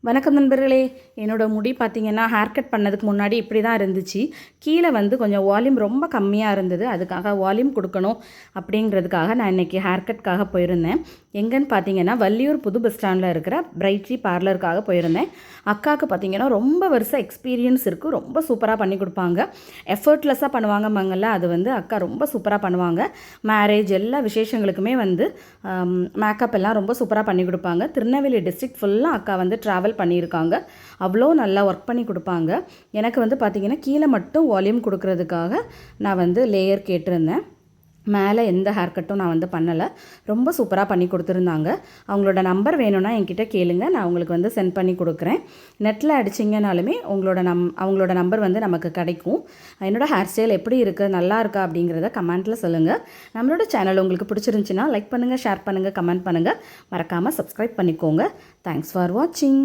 வணக்கம் நண்பர்களே. என்னோட முடி பார்த்தீங்கன்னா ஹேர் கட் பண்ணதுக்கு முன்னாடி இப்படி தான் இருந்துச்சு. கீழே வந்து கொஞ்சம் வால்யூம் ரொம்ப கம்மியாக இருந்தது. அதுக்காக வால்யூம் கொடுக்கணும் அப்படிங்கிறதுக்காக நான் இன்றைக்கி ஹேர் கட்காக போயிருந்தேன். எங்கன்னு பார்த்தீங்கன்னா வள்ளியூர் புது பஸ் ஸ்டாண்டில் இருக்கிற பிரைட்ரி பார்லருக்காக போயிருந்தேன். அக்காவுக்கு பார்த்தீங்கன்னா ரொம்ப வருஷம் எக்ஸ்பீரியன்ஸ் இருக்குது. ரொம்ப சூப்பராக பண்ணி கொடுப்பாங்க. எஃபர்ட்லெஸ்ஸாக பண்ணுவாங்கம்பாங்கல்ல, அது வந்து அக்கா ரொம்ப சூப்பராக பண்ணுவாங்க. மேரேஜ் எல்லா விசேஷங்களுக்குமே வந்து மேக்கப் எல்லாம் ரொம்ப சூப்பராக பண்ணி கொடுப்பாங்க. திருநெல்வேலி டிஸ்ட்ரிக்ட் ஃபுல்லாக அக்கா வந்து ட்ராவல் பண்ணியிருக்காங்க. அவ்வளோ நல்லா ஒர்க் பண்ணி கொடுப்பாங்க. எனக்கு வந்து பார்த்திங்கன்னா கீழே மட்டும் வால்யூம் கொடுக்கறதுக்காக நான் வந்து லேயர் கேட்டிருந்தேன். மேலே எந்த ஹேர் கட்டும் நான் வந்து பண்ணலை. ரொம்ப சூப்பராக பண்ணி கொடுத்துருந்தாங்க. அவங்களோட நம்பர் வேணும்னா என்கிட்ட கேளுங்க, நான் உங்களுக்கு வந்து சென்ட் பண்ணி கொடுக்குறேன். நெட்டில் அடிச்சிங்கனாலுமே அவங்களோட நம்பர் வந்து நமக்கு கிடைக்கும். என்னோடய ஹேர் ஸ்டைல் எப்படி இருக்குது, நல்லா இருக்கா அப்படிங்கிறத கமெண்ட்டில் சொல்லுங்கள். நம்மளோட சேனல் உங்களுக்கு பிடிச்சிருந்துச்சின்னா லைக் பண்ணுங்கள், ஷேர் பண்ணுங்கள், கமெண்ட் பண்ணுங்கள். மறக்காமல் சப்ஸ்கிரைப் பண்ணிக்கோங்க. தேங்க்ஸ் ஃபார் வாட்சிங்.